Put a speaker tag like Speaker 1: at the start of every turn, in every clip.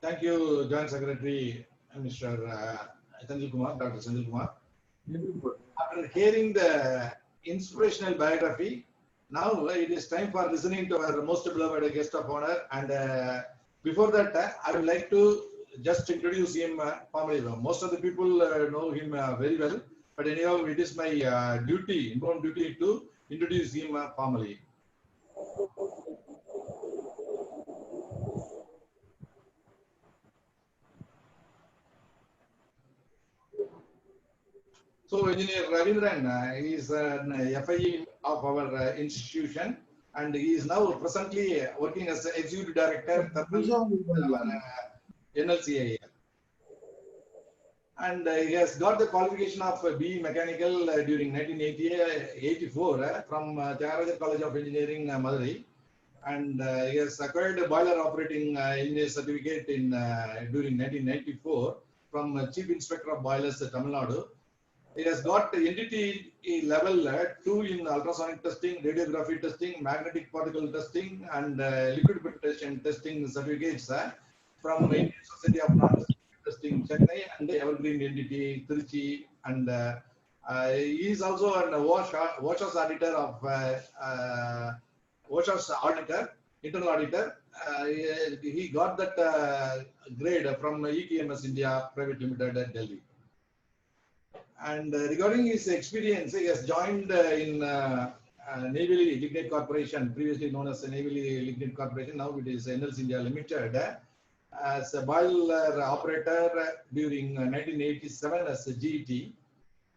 Speaker 1: Thank you, Joint Secretary, Mr. Sanjay Kumar, Dr. Sanjay Kumar. After hearing the inspirational biography, now it is time for listening to our most beloved guest of honor. And before that, I would like to just introduce him formally. Most of the people know him very well, but anyhow, it is my duty, important duty, to introduce him formally. So, Engineer Ravindran is an FIE of our institution, and he is now presently working as Executive Director at NLCIL. And he has got the qualification of BE Mechanical during 1984 from Tyagaraja College of Engineering, Madurai. And he has acquired a boiler operating engineer certificate in during 1994 from Chief Inspector of Boilers, Tamil Nadu. He has got NDT level 2 in ultrasonic testing, radiography testing, magnetic particle testing, and liquid filtration testing certificates from Indian Society of Non-Testing Chennai and Evergreen NDT Trichy. And he is also an WASHAS auditor of WASHAS auditor, internal auditor. He got that grade from ETMS India Private Limited at Delhi. And regarding his experience, he has joined in Neyveli Lignite Corporation, previously known as Neyveli Lignite Corporation. Now it is NLC India Limited, as a boiler operator during 1987 as a GET.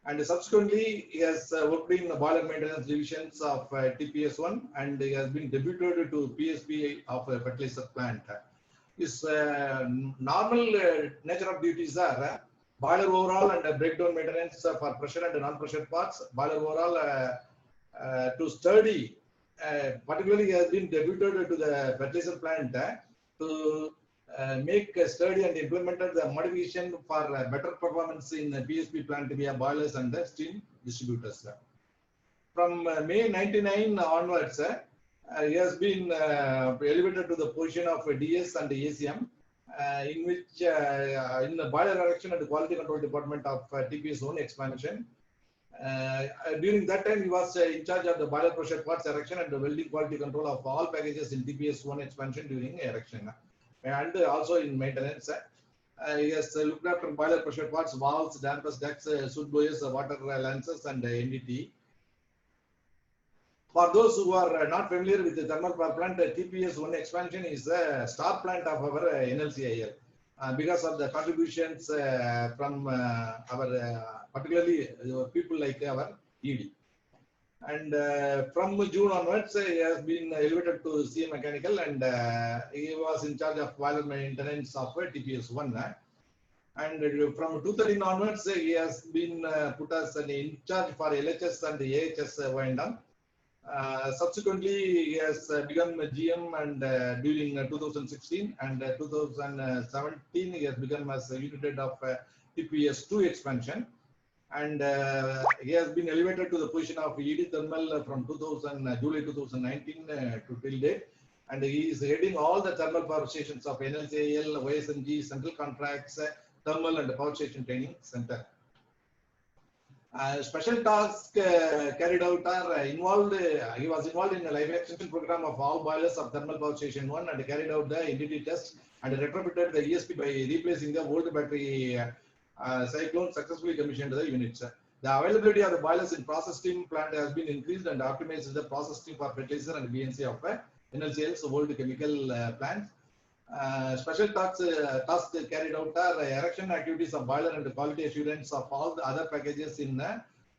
Speaker 1: And subsequently, he has worked in the boiler maintenance divisions of TPS1, and he has been deputed to PSP of a fertilizer plant. His normal nature of duties are boiler overall and breakdown maintenance for pressure and non-pressure parts. Boiler overall to study, particularly he has been deputed to the fertilizer plant to make a study and implemented the modification for better performance in the PSP plant via boilers and the steam distributors. From May 99 onwards, he has been elevated to the position of DS and ACM. In which in the boiler erection and the quality control department of TPS1 expansion. During that time, he was in charge of the boiler pressure parts erection and the welding quality control of all packages in TPS1 expansion during erection, and also in maintenance. He has looked after boiler pressure parts, valves, dampers, ducts, soot blowers, water lancers, and NDT. For those who are not familiar with the thermal power plant, TPS1 expansion is the star plant of our NLCIL because of the contributions from our particularly people like our ED. And from June onwards, he has been elevated to CA Mechanical, and he was in charge of boiler maintenance of TPS1. And from 2013 onwards, he has been put as an in charge for LHS and AHS wind-down. Subsequently, he has become a GM, and during 2016 and 2017, he has become as a unit head of TPS2 expansion, and he has been elevated to the position of ED Thermal from July 2019 to till date, and he is heading all the thermal power stations of NLCIL, YSNG, Central Contracts, Thermal and Power Station Training Center. Special tasks carried out are involved. He was involved in the life extension program of all boilers of Thermal Power Station 1 and carried out the NDT test and retrofitted the ESP by replacing the old battery cyclone, successfully commissioned the units. The availability of the boilers in process steam plant has been increased and optimized the process steam for fertilizer and BNC of NLCIL's old chemical plants. Special tasks carried out are erection activities of boiler and quality assurance of all the other packages in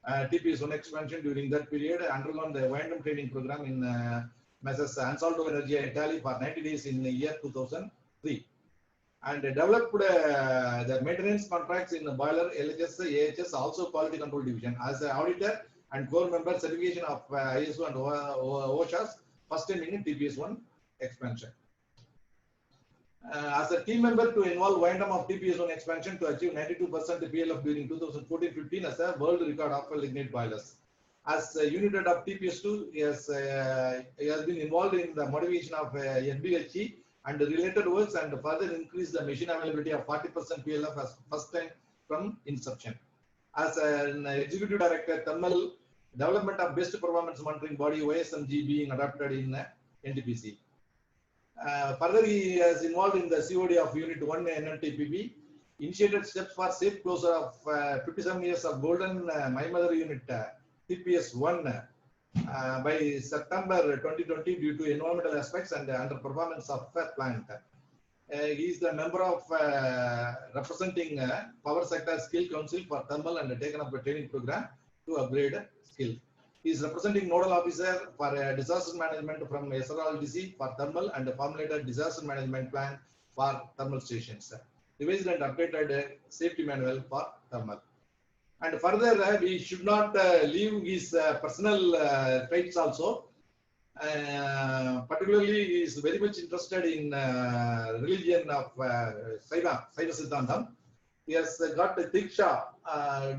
Speaker 1: TPS1 expansion during that period. Undergone the wind-down training program in Messrs. Ansaldo Energia Italy for 90 days in the year 2003. And developed the maintenance contracts in the boiler, LHS, AHS, also quality control division. As an auditor and core member, certification of ISO and OSHAS, first time in TPS1 expansion. As a team member to involve wind-down of TPS1 expansion to achieve 92% PLF during 2014-15 as a world record of lignite boilers. As a unit head of TPS2, he has been involved in the modification of NBHE and related works and further increase the machine availability of 40% PLF as first time from inception. As an executive director, thermal development of best performance monitoring body OSMG being adopted in NTPC. Further, he is involved in the COD of Unit 1 NNTPB, initiated steps for safe closure of 57 years of Golden My Mother Unit TPS 1 by September 2020 due to environmental aspects and underperformance of plant. He is the member of representing Power Sector Skill Council for Thermal and taken up a training program to upgrade skill. He is representing nodal officer for disaster management from SRLDC for thermal and formulated disaster management plan for thermal stations. Revised and updated safety manual for thermal. And further, we should not leave his personal traits also. Particularly, he is very much interested in religion of Saiva Siddhantam. He has got a Diksha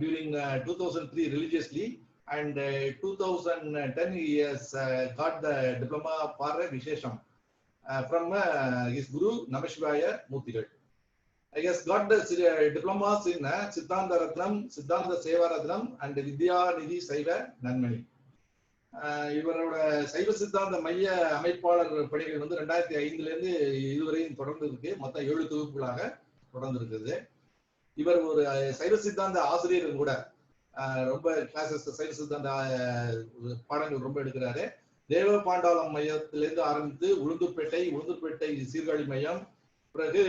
Speaker 1: during 2003 religiously, and 2010 he has got the diploma for Vishesham from his Guru Namashivaya Murthigal. He has got the diplomas in Siddhanta Ratnam, Siddhanta Seva Ratnam, and Vidya Nidhi Saiva Nanmani. இவரோட சைவ சித்தாந்த மைய அமைப்பாளர் பணிகள் வந்து 2005 இருந்து இதுவரையும் தொடர்ந்து இருக்கு. மொத்தம் 7 தொகுப்புகளாக தொடர்ந்து இருக்குது. இவர் ஒரு சைவ சித்தாந்த ஆசிரியரும் கூட. ரொம்ப கிளாஸஸ் சைவ சித்தாந்த பாடங்கள் ரொம்ப எடுக்கிறாரு. தேவ பாண்டாளம் மையத்திலிருந்து ஆரம்பித்து உளுந்தூர்பேட்டை சீர்காழி மையம், பிறகு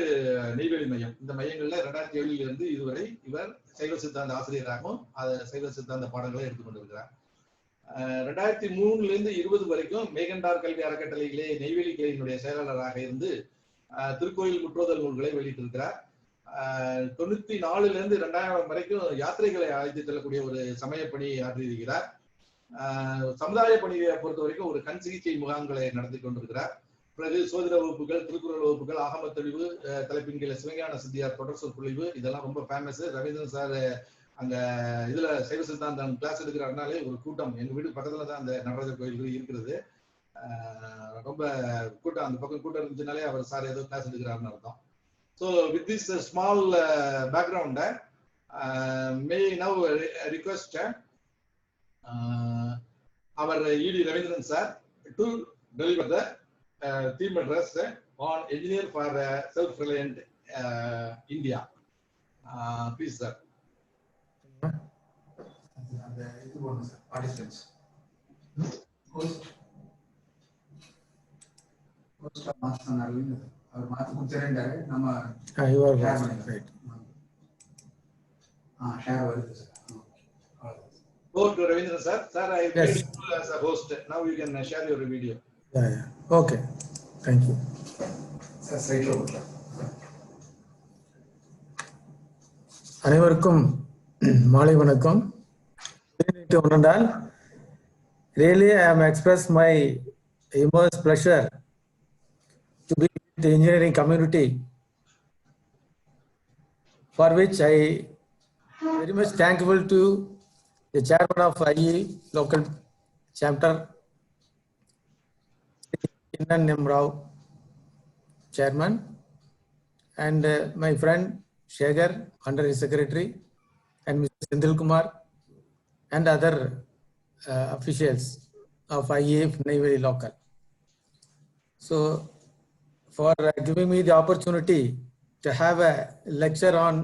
Speaker 1: நெய்வேலி மையம், இந்த மையங்கள்ல 2007 இருந்து இதுவரை இவர் சைவ சித்தாந்த ஆசிரியராகவும் சைவ சித்தாந்த பாடங்களை எடுத்துக்கொண்டிருக்கிறார். 2003 இருந்து 20 வரைக்கும் மேகண்டார் கல்வி அறக்கட்டளையிலே நெய்வேலி கிளையினுடைய செயலாளராக இருந்து திருக்கோயில் முற்றோதல் நூல்களை வெளியிட்டிருக்கிறார். 94 இருந்து 2000 வரைக்கும் யாத்திரைகளை அழைத்து செல்லக்கூடிய ஒரு சமய பணி ஆற்றியிருக்கிறார். சமுதாய பணியை பொறுத்த வரைக்கும் ஒரு கண் சிகிச்சை முகாம்களை நடத்தி கொண்டிருக்கிறார். பிறகு சோதிட வகுப்புகள், திருக்குறள் வகுப்புகள், ஆகம தெளிவு, தலைப்பின் கீழ சிவஞான சித்தியார் தொடர் சொற்பொழிவு, இதெல்லாம் ரொம்ப ஃபேமஸ். ரவீந்திரன் சார் அங்க இதுல சைவ சித்தாந்தம் கிளாஸ் எடுக்கிறாருனாலே ஒரு கூட்டம், எங்க வீடு பக்கத்துல தான் அந்த நடராஜர் கோயில் இருக்கிறது, ரொம்ப கூட்டம், அந்த பக்கம் கூட்டம் இருந்துச்சுனாலே அவர் சார் ஏதோ கிளாஸ் எடுக்கிறாருன்னு அர்த்தம். So with this small background may now request our ED Ravindran sir to deliver the theme address on engineer for self-reliant India. Please sir.
Speaker 2: Participants. Host Arvind, our Mathu Kucharan, Nama.
Speaker 3: You are right.
Speaker 2: Share over this.
Speaker 1: Go to Ravindran sir. Sir, I
Speaker 3: Yes.
Speaker 1: made you as a host. Now you can share your video.
Speaker 3: Yeah. Okay. Thank you.
Speaker 2: Sir, straight over.
Speaker 3: அனைவருக்கும் மாலை வணக்கம். Really, I am express my immense pleasure to be with the engineering community, for which I very much thankful to the chairman of IE local chapter, Innan M. Rao, chairman, and my friend Shekhar, under his secretary, and Mr. Sendil Kumar, and other officials of IEF Neyveli local. So, for giving me the opportunity to have a lecture on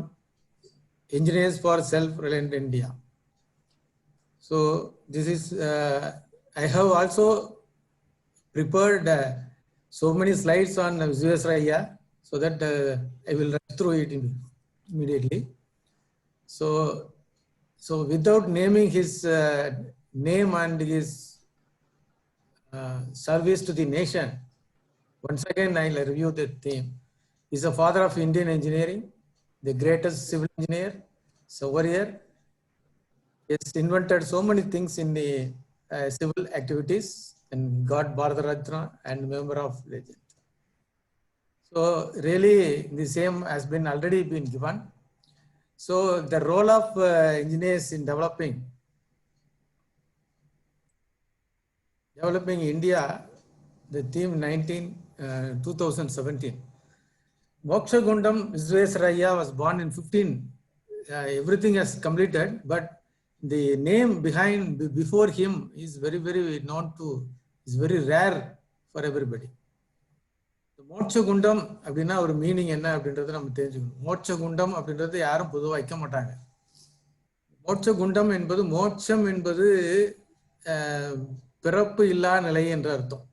Speaker 3: engineers for self-reliant India. So, this is, I have also prepared so many slides on Visvesvaraya, so that I will run through it immediately. So without naming his name and his service to the nation, once again I'll review the theme. He's a father of Indian engineering, the greatest civil engineer, surveyor. He has invented so many things in the civil activities and got Bharat Ratna and member of legend. So really the same has been already been given. So the role of engineers in developing developing India, the theme 2017. Moksha Gundam Visvesvaraya was born in 15. Everything has completed, but the name before him is very, very known to, is very rare for everybody. மோட்ச குண்டம் அப்படின்னா ஒரு meaning என்ன அப்படின்றத நம்ம தெரிஞ்சுக்கணும். மோட்ச குண்டம் அப்படின்றது யாரும் பொதுவாக வைக்க மாட்டாங்க. மோட்ச குண்டம் என்பது, மோட்சம் என்பது பிறப்பு இல்லா நிலை என்று அர்த்தம்.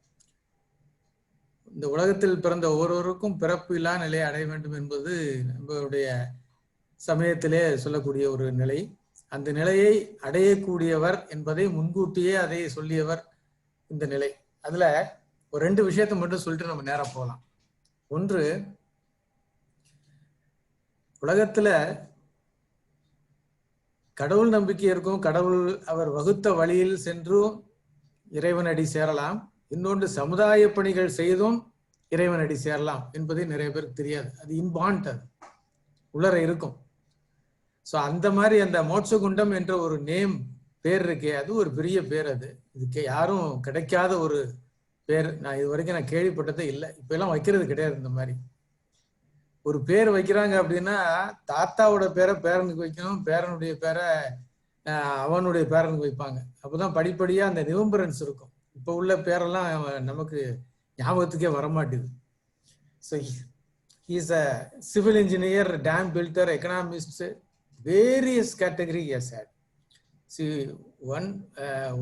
Speaker 3: இந்த உலகத்தில் பிறந்த ஒவ்வொருவருக்கும் பிறப்பு இல்லா நிலையை அடைய வேண்டும் என்பது நம்மளுடைய சமயத்திலே சொல்லக்கூடிய ஒரு நிலை. அந்த நிலையை அடையக்கூடியவர் என்பதை முன்கூட்டியே அதை சொல்லியவர் இந்த நிலை. அதுல ஒரு 2 விஷயத்தை மட்டும் சொல்லிட்டு நம்ம நேரம் போகலாம். ஒன்று, உலகத்துல கடவுள் நம்பிக்கை இருக்கும், கடவுள் அவர் வகுத்த வழியில் சென்றும் இறைவனடி சேரலாம். இன்னொன்று, சமுதாய பணிகள் செய்தும் இறைவனடி சேரலாம் என்பதை நிறைய பேருக்கு தெரியாது. அது இன்பாண்ட், அது உலர இருக்கும். ஸோ அந்த மாதிரி அந்த மோட்சகுண்டம் என்ற ஒரு நேம் பேர் இருக்கே, அது ஒரு பெரிய பேர். அது இதுக்கு யாரும் கிடைக்காத ஒரு பேர். நான் இது வரைக்கும் நான் கேள்விப்பட்டதே இல்லை. இப்ப எல்லாம் வைக்கிறது கிடையாது. இந்த மாதிரி ஒரு பேர் வைக்கிறாங்க அப்படின்னா தாத்தாவோட பேரை பேரனுக்கு வைக்கணும், பேரனுடைய பேரை அவனுடைய பேரனுக்கு வைப்பாங்க. அப்போதான் படிப்படியா அந்த ரிமெம்பரன்ஸ் இருக்கும். இப்போ உள்ள பேரெல்லாம் நமக்கு ஞாபகத்துக்கே வரமாட்டேது. So he is a civil engineer, dam builder, economist, various category he has had. See,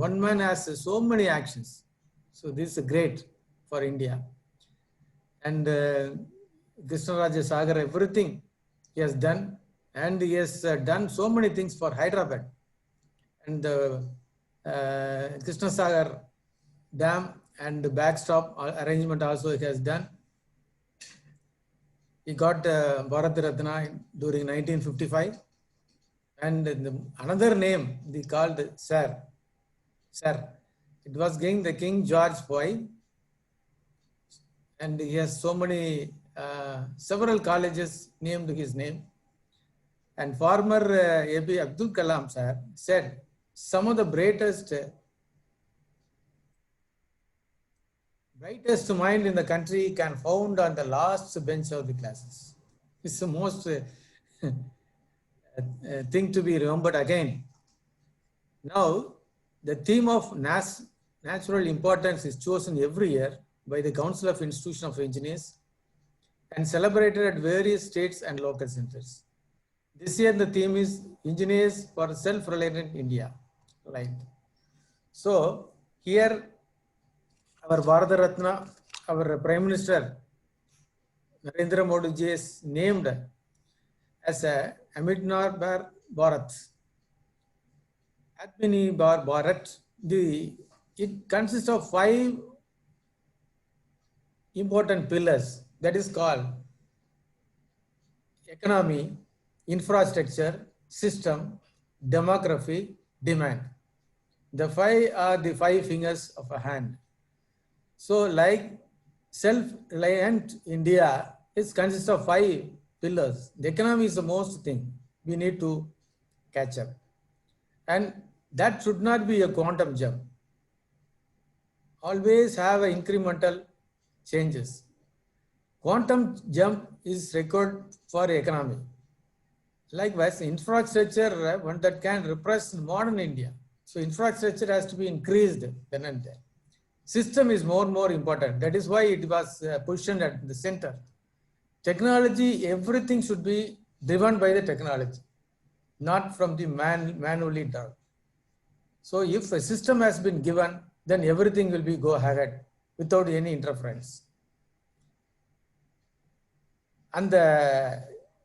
Speaker 3: one man has so many actions. So this is great for India. And Krishnaraja Sagar, everything he has done, and he has done so many things for Hyderabad. And the Krishna Sagar Dam and the backstop arrangement also he has done. He got Bharat Ratna during 1955. And another name they called Sir. It was the King George boy, and he has so many several colleges named his name. And former A.P. Abdul Kalam sir said some of the brightest mind in the country can found on the last bench of the classes. It's the most thing to be remembered again. Now, the theme of natural importance is chosen every year by the Council of Institution of Engineers and celebrated at various states and local centers. This year the theme is Engineers for Self-Reliant India. Right. So here our Bharat Ratna, our Prime Minister Narendra Modi ji is named as a Atmanirbhar Bharat. Atmanirbhar Bharat, it consists of 5 important pillars, that is called economy, infrastructure, system, demography, demand. The 5 are the 5 fingers of a hand. So like self-reliant India consists of 5 pillars. The economy is the most thing we need to catch up. And that should not be a quantum jump. Always have a incremental changes. Quantum jump is required for economy. Likewise, infrastructure, one that can represent modern India. So infrastructure has to be increased then and there. System is more and more important. That is why it was positioned at the center. Technology, everything should be driven by the technology, not from the manually done. So if a system has been given, then everything will be go ahead without any interference. And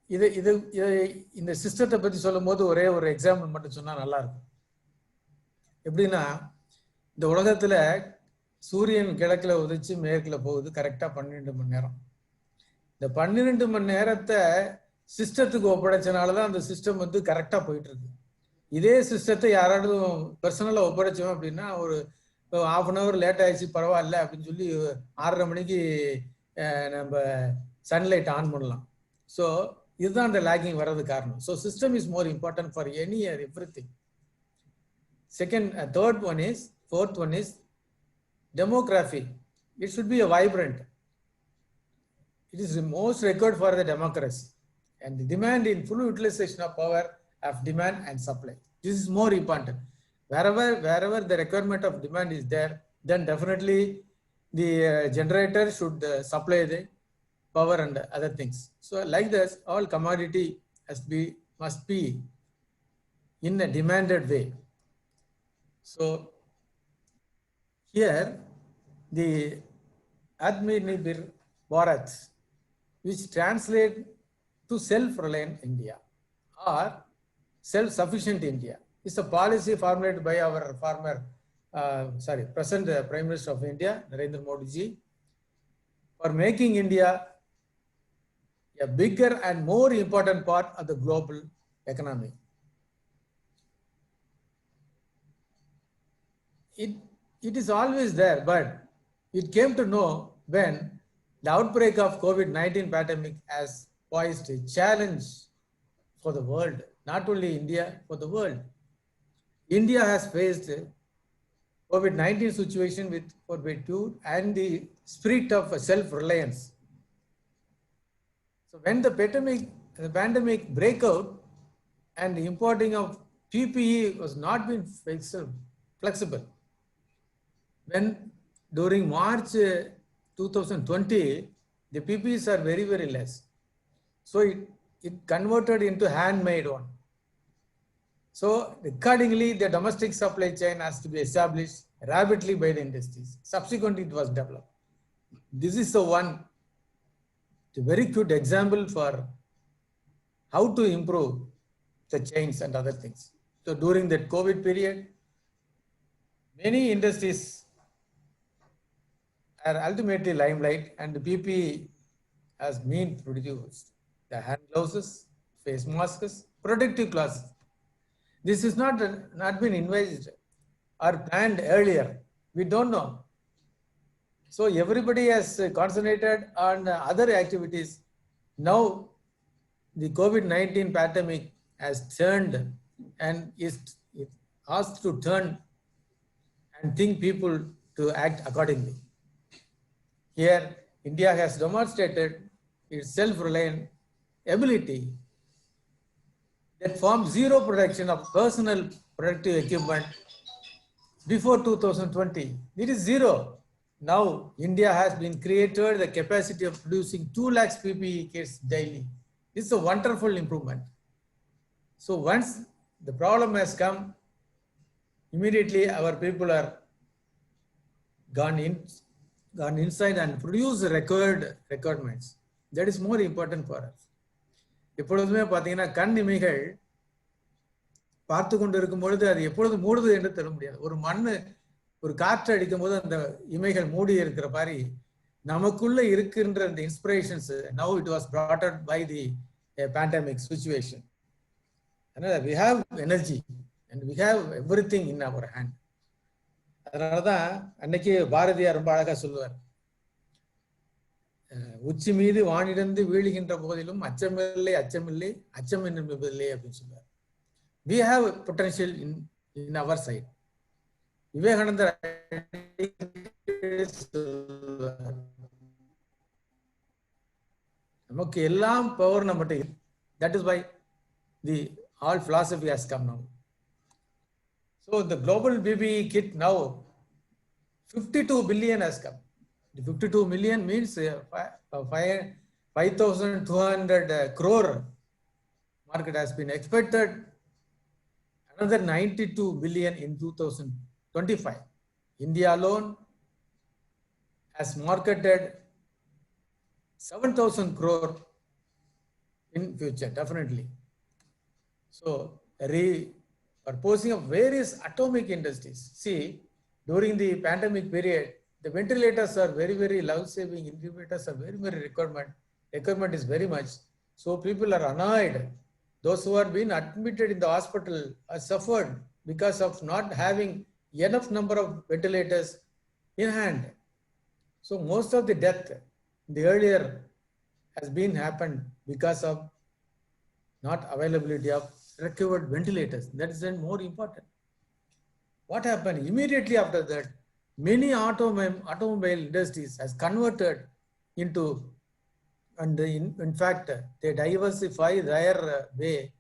Speaker 3: இந்த சிஸ்டத்தை பத்தி சொல்லும் போது ஒரே ஒரு example மட்டும் சொன்னா நல்லா இருக்கும். எப்படின்னா, இந்த உலகத்துல சூரியன் கிழக்குல உதிச்சு மேற்குல போகுது கரெக்டா 12 மணி நேரம். இந்த 12 மணி நேரத்தை சிஸ்டத்துக்கு ஒப்படைச்சனாலதான் அந்த சிஸ்டம் கரெக்டா போயிட்டு இருக்கு. இதே சிஸ்டத்தை யாராவது பர்சனலா ஒப்படைச்சோம் அப்படின்னா ஒரு 1/2 hour லேட் ஆயிடுச்சு பரவாயில்ல அப்படின்னு சொல்லி 6:30 மணிக்கு நம்ம சன்லைட் ஆன் பண்ணலாம். ஸோ இதுதான் அந்த லேக்கிங் வர்றது காரணம். So system is more important for any everything. Second, third one is, fourth one is demography, it should be a vibrant. It is the most required for the democracy. And the demand in full utilization of power of demand and supply. This is more important. Wherever the requirement of demand is there, then definitely the generator should supply the power and other things. So like this, all commodity must be in a demanded way. So here the Atmanirbhar Bharat, which translate to self-reliant India or self-sufficient India, is a policy formulated by our present Prime Minister of India, Narendra Modi ji, for making India a bigger and more important part of the global economy. It is always there, but it came to know when the outbreak of COVID-19 pandemic has posed a challenge for the world, not only India, for the world. India has faced COVID-19 situation with fortitude and the spirit of self-reliance. So when the pandemic break out and the importing of PPE was not been flexible. When during March 2020, the PPEs are very, very less. So it converted into handmade one. So accordingly, the domestic supply chain has to be established rapidly by the industries. Subsequently, it was developed. This is a very good example for how to improve the chains and other things. So during that COVID period, many industries are ultimately limelight, and the PPE has been produced. The hand gloves, face masks, protective clothes. This is not been envisaged or planned earlier. We don't know. So everybody has concentrated on other activities. Now the COVID-19 pandemic has turned and is asked to turn and think people to act accordingly. Here, India has demonstrated its self-reliant ability that formed zero production of personal protective equipment before 2020. It is zero. Now, India has been created the capacity of producing 2 lakhs PPE kits daily. This is a wonderful improvement. So once the problem has come, immediately our people are gone inside and produce the requirements. That is more important for us. எப்பொழுதுமே பார்த்தீங்கன்னா கண் இமைகள் பார்த்து கொண்டு இருக்கும் பொழுது அது எப்பொழுது மூடுது என்று தெரிய முடியாது. ஒரு காற்று அடிக்கும் போது அந்த இமைகள் மூடி இருக்கிற மாதிரி நமக்குள்ள இருக்கின்ற அந்த inspirations now it was brought out by the pandemic situation. We have energy and we have everything in our hand. அதனாலதான் அன்னைக்கு பாரதியார் ரொம்ப அழகா சொல்லுவார், உச்சி மீது வானிடந்து வீழுகின்ற போதிலும் அச்சமில்லை அச்சம் என்பதில்லை அப்படின்னு சொல்லுவார். We have potential in our side. விவேகானந்தர் நமக்கு எல்லாம் பவர் நம்மகிட்ட. That is why the all philosophy has come now. So the global PPE kit now 52 billion has come. The 52 million means 5,200 crore market has been expected. Another 92 billion in 2025. India alone has marketed 7,000 crore in future, definitely. So proposing of various atomic industries. See, during the pandemic period, the ventilators are very, very life-saving. Incubators are very, very requirement. Requirement is very much. So people are annoyed. Those who are being admitted in the hospital are suffered because of not having enough number of ventilators in hand. So most of the death in the earlier has been happened because of not availability of required ventilators. That is then more important. What happened immediately after that? many automobile industries has converted into, and in fact, they diversify their way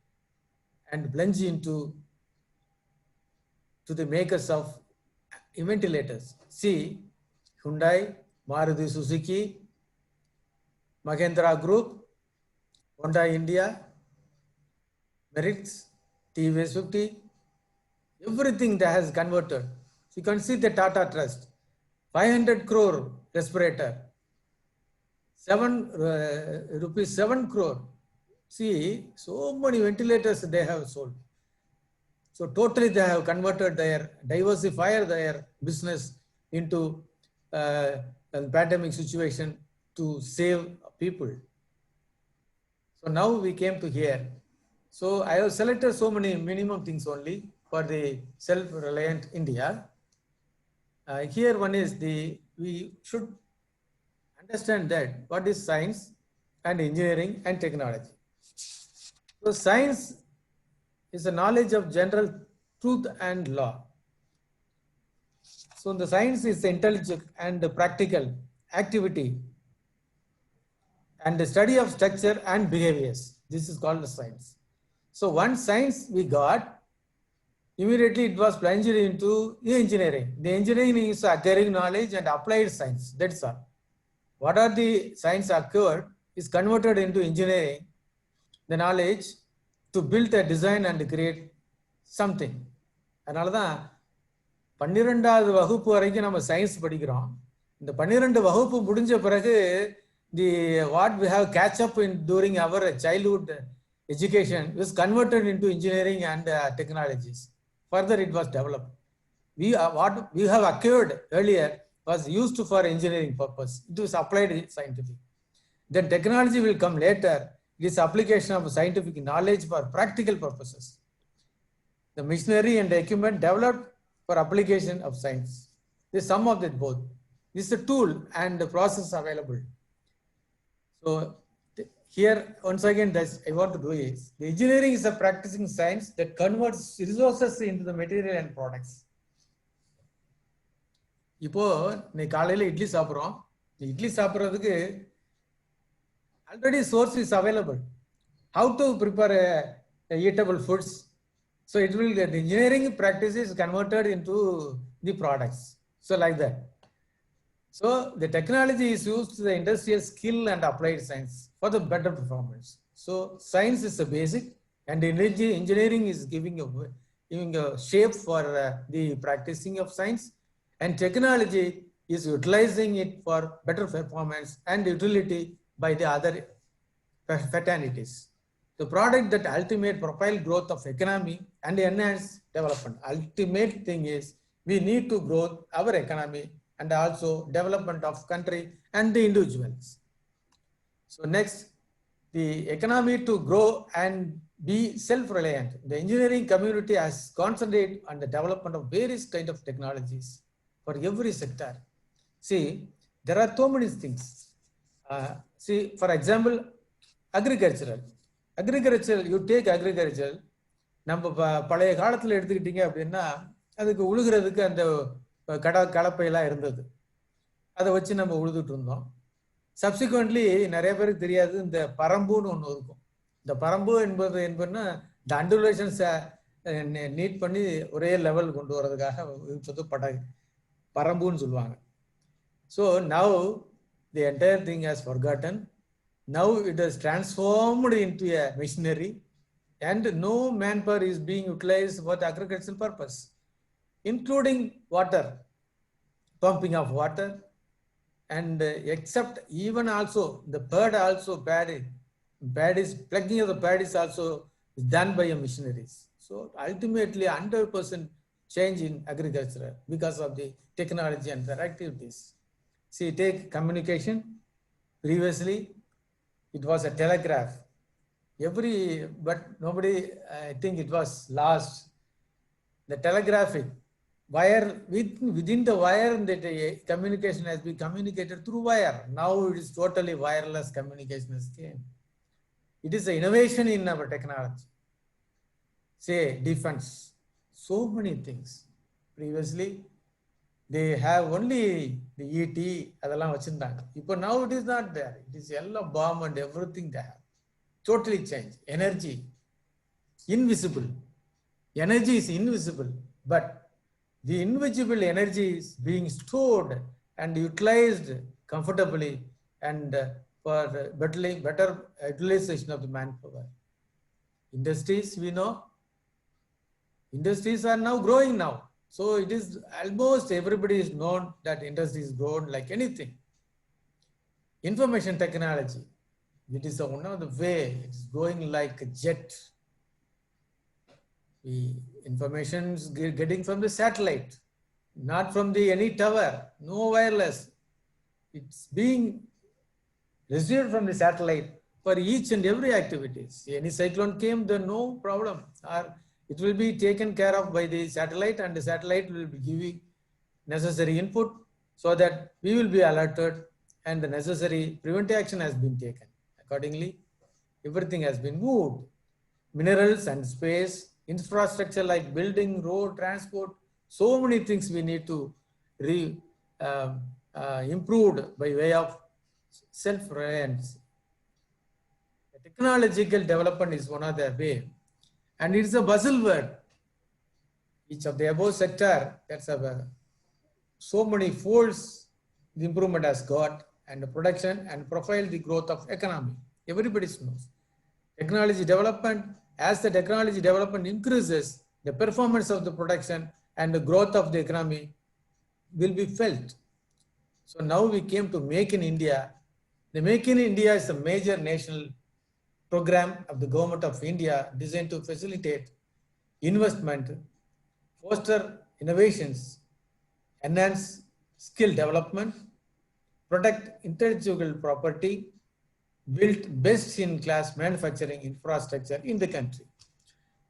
Speaker 3: and plunge into to the makers of ventilators. See, Hyundai, Maruti Suzuki, Mahindra Group, Honda India, Merits, TVS 50, everything that has converted. You can see the Tata Trust, 500 crore respirator, 7 crore. See, so many ventilators they have sold. So totally they have converted diversified their business into a pandemic situation to save people. So now we came to here. So I have selected so many minimum things only for the self-reliant India. Here one is we should understand that what is science and engineering and technology. So science is a knowledge of general truth and law. So the science is intelligent and practical activity and the study of structure and behaviors. This is called the science. So once science we got, immediately it was plunged into the engineering. The engineering is acquiring knowledge and applied science. That's all. What are the science acquired is converted into engineering, the knowledge to build a design and create something. அதனால தான் 12வது வகுப்பு வரைக்கும் நம்ம science படிக்கிறோம். இந்த 12 வகுப்பு முடிஞ்ச பிறகு what we have catch up in during our childhood education was converted into engineering and technologies. Further it was developed. What we have acquired earlier was used for engineering purpose. It was applied scientific. Then technology will come later. It is application of scientific knowledge for practical purposes. The machinery and the equipment developed for application of science. The sum of that both. This is the tool and the process available. So here once again that I want to do is the engineering is a practicing science that converts resources into the material and products. இப்போ நீ காலையில இட்லி சாப்பிட்றோம். இட்லி சாப்பிட்றதுக்கு already source is available. How to prepare eatable foods? So it will the engineering practice is converted into the products. So like that. So the technology is used to the industrial skill and applied science for the better performance. So science is the basic and engineering is giving a shape for the practicing of science, and technology is utilizing it for better performance and utility by the other fraternities. The product that ultimate propel growth of economy and enhance development. Ultimate thing is we need to grow our economy and also development of country and the individuals. So next, the economy to grow and be self-reliant. The engineering community has concentrated on the development of various kind of technologies for every sector. See, there are so many things. See, for example, agricultural. You take agriculture, நம்ம பழைய காலத்தில் எடுத்துக்கிட்டீங்க அப்படின்னா அதுக்கு உழுகிறதுக்கு அந்த கலப்பையெல்லாம் இருந்தது. அதை வச்சு நம்ம உழுதுட்டு இருந்தோம். சப்சிக்வெண்ட்லி நிறைய பேருக்கு தெரியாது இந்த பரம்புன்னு ஒன்று இருக்கும். இந்த பரம்பு என்பதுன்னா இந்த அண்டுலேஷன்ஸை நீட் பண்ணி ஒரே லெவல் கொண்டு வரதுக்காக பரம்புன்னு சொல்லுவாங்க. So now the entire thing has forgotten. Now it is transformed into a machinery and no manpower is being utilized for the agricultural purpose, including water, pumping of water, and except even also the paddies, plugging of the paddies also is done by machineries. So ultimately 100% change in agriculture because of the technology and their activities. See, take communication. Previously, it was a telegraph. But nobody, I think it was lost. The telegraphic wire, within the wire, that communication has been communicated through wire. Now it is totally wireless communication came. It is an innovation in our technology. Say defense, so many things. Previously, they have only the ET, அதெல்லாம் வச்சிருந்தாங்க. இப்போ now it is not there. It is yellow bomb and everything they have. Totally changed. Energy, invisible. Energy is invisible, but the invisible energy is being stored and utilized comfortably and for better utilization of the manpower. Industries, we know, industries are now growing now. So it is almost everybody is known that industry is grown like anything. Information technology, it is one of the way, it's going like a jet. The information is getting from the satellite, not from the any tower, no wireless. It's being received from the satellite for each and every activities. Any cyclone came, then no problem. Or it will be taken care of by the satellite, and the satellite will be giving necessary input so that we will be alerted and the necessary preventive action has been taken. Accordingly, everything has been moved. Minerals and space, infrastructure like building, road, transport, so many things we need to improved by way of self-reliance. Technological development is one of the way, and it's a buzzword. Each of the above sector, that's so many folds the improvement has got, and the production and profile the growth of economy. Everybody knows. Technology development, as the technology development increases, the performance of the production and the growth of the economy will be felt. So now we came to Make in India. The Make in India is a major national program of the government of India designed to facilitate investment, foster innovations, enhance skill development, protect intellectual property, build best-in-class manufacturing infrastructure in the country.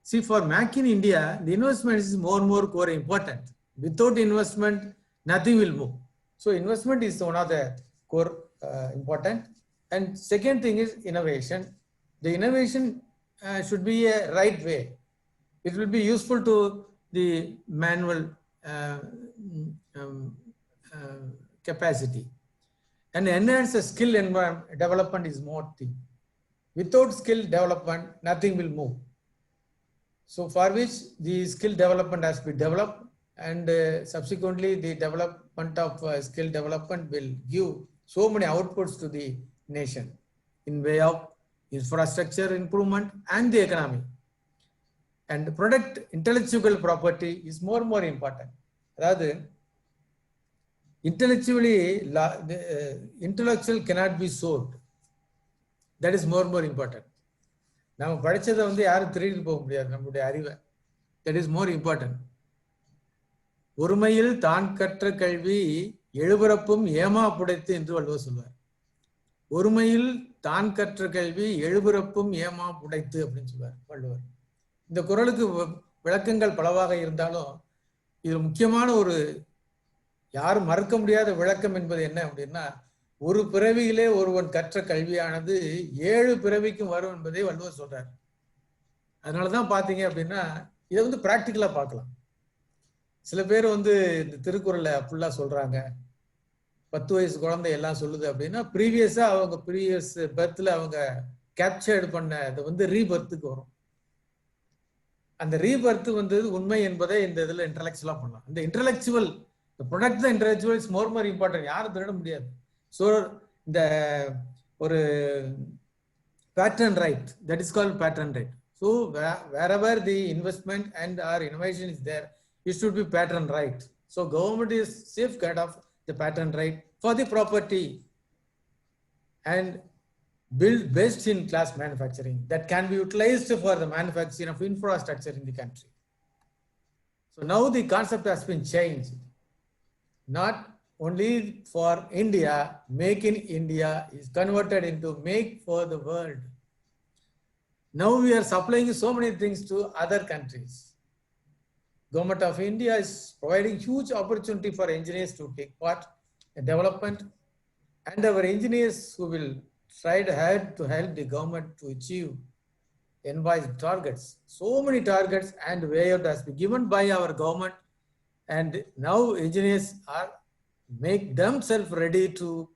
Speaker 3: See, for Make in India, the investment is more and more core important. Without investment, nothing will move. So investment is one of the core important. And second thing is innovation. The innovation should be a right way. It will be useful to the manual capacity. And enhance the skill development is more thing. Without skill development, nothing will move. So for which the skill development has been developed, and subsequently the development of skill development will give so many outputs to the nation in way of infrastructure improvement and the economy. And product intellectual property is more and more important. Rather, intellectual cannot be sold. That is more and more important. நம்ம படிச்சதை யாரும் திருடி போக முடியாது நம்மளுடைய அறிவை. That is more important. ஒருமையில் தான் கற்ற கல்வி எழுபிறப்பும் ஏமா புடைத்து என்று வள்ளுவர் சொல்வார். ஒருமையில் தான் கற்ற கல்வி எழுபிறப்பும் ஏமா புடைத்து அப்படின்னு சொல்வார் வள்ளுவர். இந்த குறளுக்கு விளக்கங்கள் பலவாக இருந்தாலும் இது முக்கியமான ஒரு யாரும் மறக்க முடியாத விளக்கம் என்பது என்ன அப்படின்னா, ஒரு பிறவியிலே ஒருவன் கற்ற கல்வியானது 7 பிறவிக்கும் வரும் என்பதை வள்ளுவர் சொல்றார். அதனாலதான் பாத்தீங்க அப்படின்னா இதை பிராக்டிக்கலா பார்க்கலாம். சில பேர் இந்த திருக்குறளை ஃபுல்லா சொல்றாங்க, 10 வயசு குழந்தை எல்லாம் சொல்லுது அப்படின்னா ப்ரீவியஸா அவங்க ப்ரீவியஸ் பர்த்ல அவங்க கேப்சர்டு பண்ண அது ரீபர்த்துக்கு வரும். அந்த ரீபர்த் உண்மை என்பதை இந்த இதுல இன்டலெக்சுவலா பண்ணலாம். இந்த intellectual product the intellectual is more more important. யாரும் திருட முடியாது. ஸோ இந்த ஒரு pattern right, that is called pattern right. So wherever the investment and our innovation is there, it should be pattern right. So government is safeguard of the pattern right for the property and build best in class manufacturing that can be utilized for the manufacturing of infrastructure in the country. So now the concept has been changed. Not only for India, Make in India is converted into Make for the world. Now we are supplying so many things to other countries. Government of India is providing huge opportunity for engineers to take part in development, and our engineers who will try to help the government to achieve envisaged targets. So many targets and way out has been given by our government And now engineers are make themselves ready to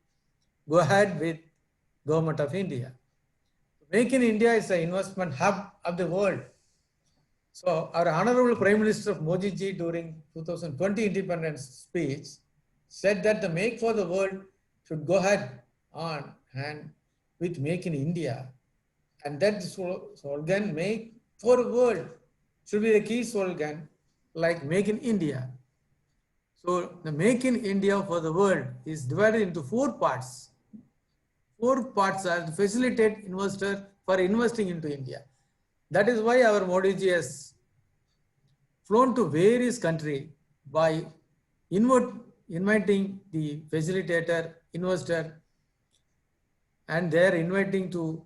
Speaker 3: go ahead with Government of India. Make in India is an investment hub of the world. So our Honorable Prime Minister Modi ji during 2020 independence speech said that the Make for the World should go ahead on hand with Make in India. And that slogan, Make for the World, should be the key slogan like Make in India. So the Make in India for the World is divided into 4 parts. 4 parts are to facilitate investor for investing into India. That is why our Modi ji has flown to various countries by inviting the facilitator, investor, and they are inviting to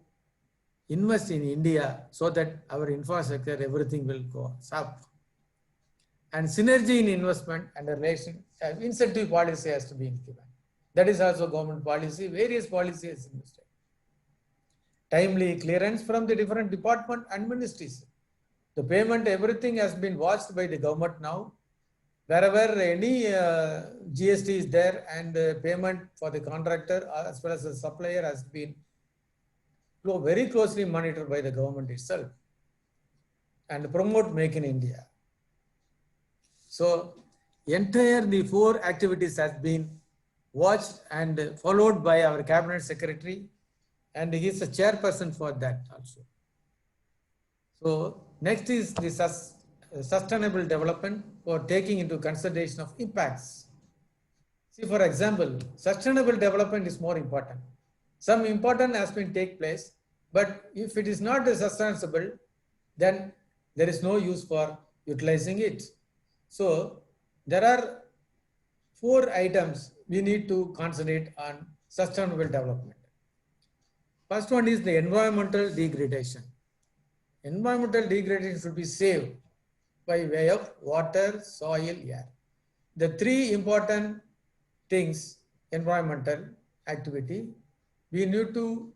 Speaker 3: invest in India so that our infrastructure, everything will go up. And synergy in investment and the relation, incentive policy has to be given. That is also government policy, various policies in the state. Timely clearance from the different department and ministries. The payment, everything has been watched by the government now. Wherever any GST is there and payment for the contractor as well as the supplier has been very closely monitored by the government itself and promote Make in India. So entire the 4 activities has been watched and followed by our cabinet secretary, and he is a chairperson for that also. So next is the sustainable development for taking into consideration of impacts. See, for example, sustainable development is more important. Some important has been take place, but if it is not sustainable, then there is no use for utilizing it. So there are 4 items we need to concentrate on sustainable development. First one is the environmental degradation. Environmental degradation should be saved by way of water, soil, air. The 3 important things, environmental activity, we need to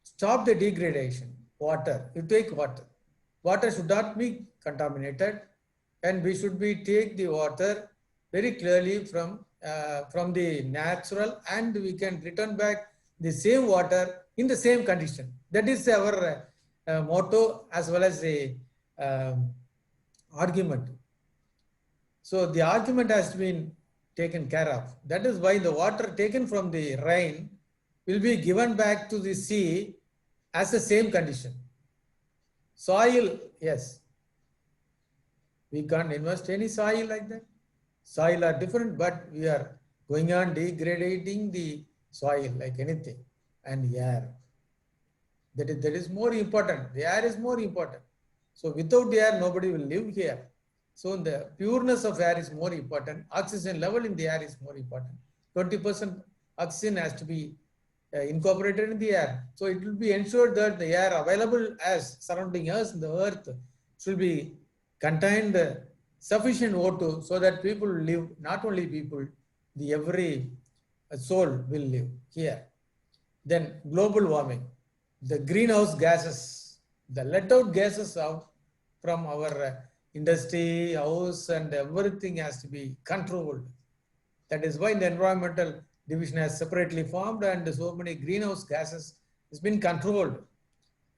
Speaker 3: stop the degradation. Water, you take water. Water should not be contaminated, and we should be take the water very clearly from the natural, and we can return back the same water in the same condition. That is our motto as well as the argument. So the argument has been taken care of. That is why the water taken from the rain will be given back to the sea as the same condition. Soil, yes. We can't invest any soil like that. Soil are different, but we are going on degrading the soil like anything. And air. That is more important. The air is more important. So without the air, nobody will live here. So the pureness of air is more important. Oxygen level in the air is more important. 20% oxygen has to be incorporated in the air. So it will be ensured that the air available as surrounding us in the earth should be contained sufficient O2 so that people live, not only people, the every soul will live here. Then global warming, the greenhouse gases, the let out gases out from our industry, house, and everything has to be controlled. That is why the environmental division has separately formed, and so many greenhouse gases has been controlled.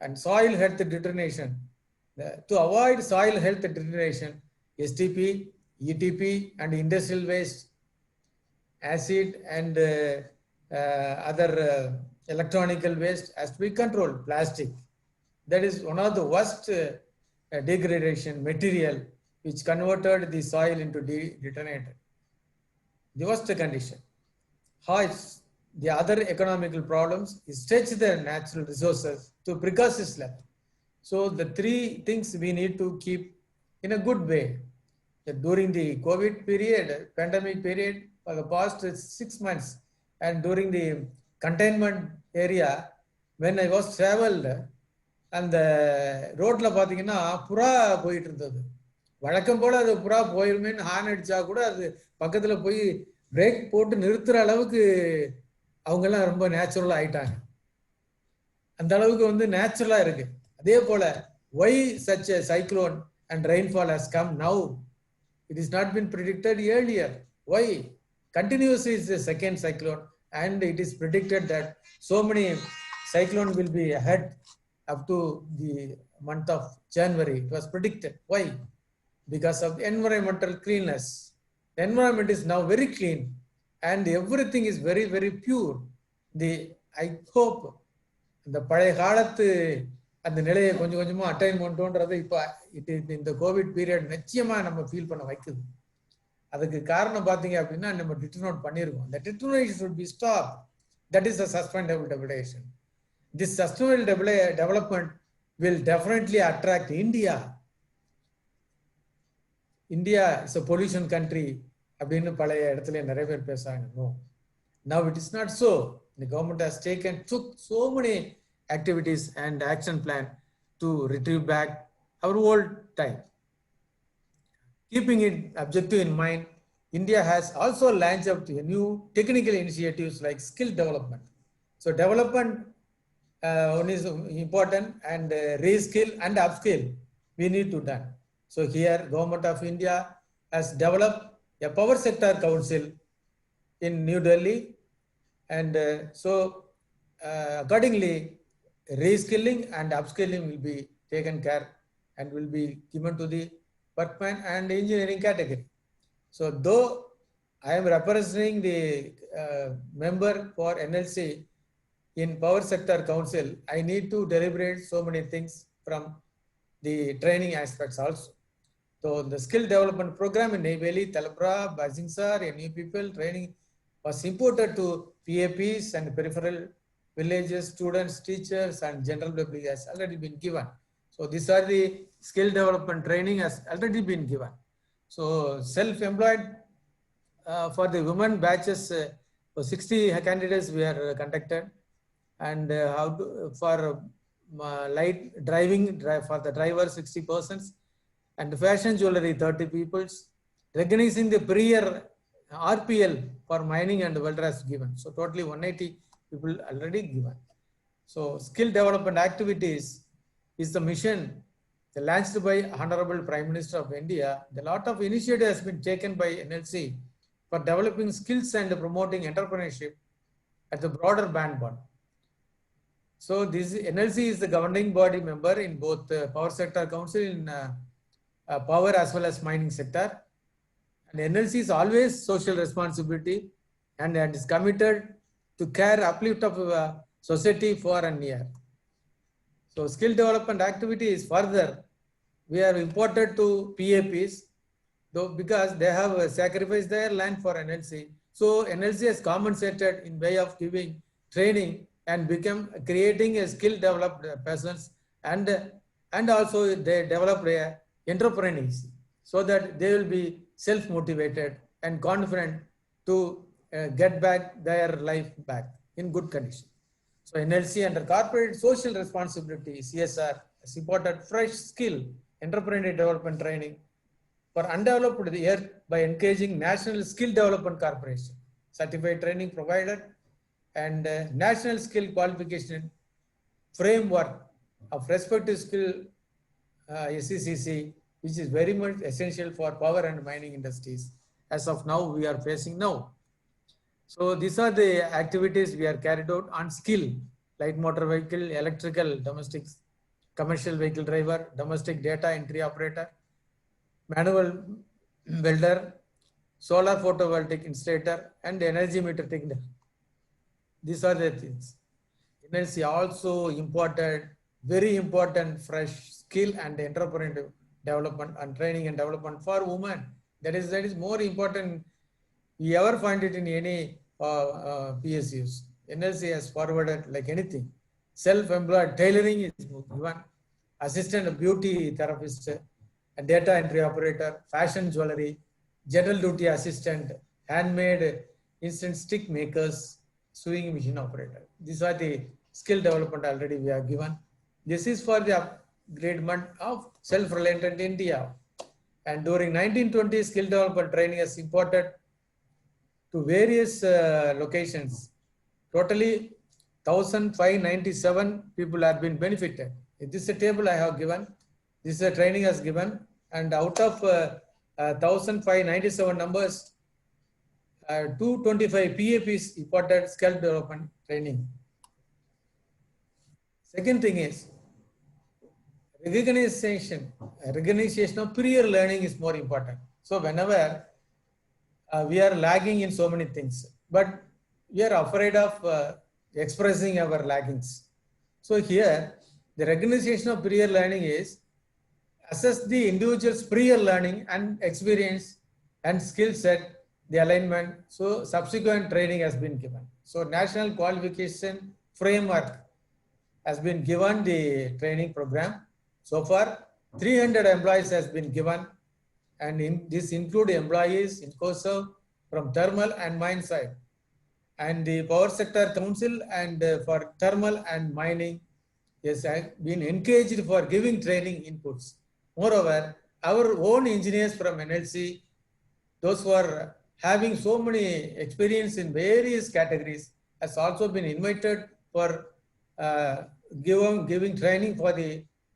Speaker 3: And soil health determination, to avoid soil health determination, STP, ETP, and industrial waste, acid, and other electronical waste has to be controlled. Plastic, that is one of the worst degradation material which converted the soil into deteriorated. The worst condition. How the other economical problems is stretch the natural resources to precocious level. So the 3 things we need to keep in a good way. That during the COVID period, pandemic period, for the past 6 months, and during the containment area, when I was traveled, and the road la pathina pura போயிட்டு இருந்தது. வழக்கம் போல அது புறா போயிருமேன்னு horn அடிச்சா கூட அது பக்கத்துல போய் பிரேக் போட்டு நிறுத்துற அளவுக்கு அவங்க எல்லாம் ரொம்ப நேச்சுரலா ஆயிட்டாங்க. அந்த அளவுக்கு வந்து நேச்சுரலா இருக்கு. அதே போல why such a cyclone and rainfall has come now It has not been predicted earlier. Why? Continuously is the second cyclone, and it is predicted that so many cyclone will be ahead up to the month of January. It was predicted. Why? Because of environmental cleanness. The environment is now very clean and everything is very, very pure. I hope the பழைய காலத்து அந்த நிலையை கொஞ்சம் கொஞ்சமா attain பண்ணிட்டோன்றது இப்போ இந்த Covid period நிச்சயமா நம்ம ஃபீல் பண்ண வைக்குது. அதுக்கு காரணம் பார்த்தீங்க அப்படின்னா நம்ம டிட்டர்னோட் பண்ணியிருக்கோம். The deterioration should be stopped. That is the sustainable development. This sustainable development will definitely attract India. India is a pollution country அப்படின்னு பழைய இடத்துல நிறைய பேர் பேசுறாங்க. No. Now it is not so. The government has took so many activities and action plan to retrieve back our old time. Keeping it objective in mind, India has also launched up a new technical initiatives like skill development. So development one is important, and reskill and upskill we need to done. So here Government of India has developed a power sector council in New Delhi, and accordingly reskilling and upskilling will be taken care and will be given to the workman and engineering category. So though I am representing the member for NLC in Power Sector Council, I need to deliberate so many things from the training aspects also. So the skill development program in Neyveli, Talabra, Basingsar, new people training was imported to PAPs and peripheral villages, students, teachers, and general public has already been given. So these are the skill development training has already been given. So self-employed for the women batches, for 60 candidates we are conducted, and for light driving for the driver 60 persons, and fashion jewelry 30 people, recognizing the prior RPL for mining and welders given. So totally 180 people already given. So skill development activities is the mission launched by Honorable Prime Minister of India. A lot of initiative has been taken by NLC for developing skills and promoting entrepreneurship at the broader band. So this NLC is the governing body member in both Power Sector Council in power as well as mining sector. And NLC is always social responsibility and is committed to care uplift of society for and near. So skill development activity is further. We are imported to PAPs, though because they have sacrificed their land for NLC. So NLC has compensated in way of giving training and become creating a skill developed persons, and also they developed a entrepreneurs so that they will be self-motivated and confident to get back their life back in good condition. So NLC under corporate social responsibility, CSR, has supported fresh skill entrepreneur development training for undeveloped earth by encouraging National Skill Development Corporation, certified training provider, and National Skill Qualification Framework of respective skill SCCC, which is very much essential for power and mining industries. As of now, we are facing now. So these are the activities we are carried out on skill: light motor vehicle, electrical, domestic, commercial vehicle driver, domestic data entry operator, manual welder, solar photovoltaic installer, and energy meter technician. These are the things. NLC also imported very important fresh skill and entrepreneurial development and training and development for women. That is more important. We ever find it in any PSUs. NLC has forwarded like anything. Self-employed tailoring is given, assistant beauty therapist, a data entry operator, fashion jewelry, general duty assistant, handmade instant stick makers, sewing machine operator. These are the skill development already we have given. This is for the upgradement of self-reliant India. And during 1920, skill development training is imported to various locations. Totally 1,597 people have been benefited. This is a table I have given. This is a training has given. And out of 1,597 numbers, 225 PAPs important skill development training. Second thing is recognition of prior learning is more important. So whenever we are lagging in so many things, but we are afraid of expressing our laggings. So here, the recognition of prior learning is assess the individual's prior learning and experience and skill set, the alignment. So subsequent training has been given. So national qualification framework has been given the training program. So far, 300 employees has been given, and this include employees in COSO from thermal and mine side, and the Power Sector Council and for thermal and mining has been engaged for giving training inputs. Moreover, our own engineers from NLC, those who are having so many experience in various categories, has also been invited for giving training for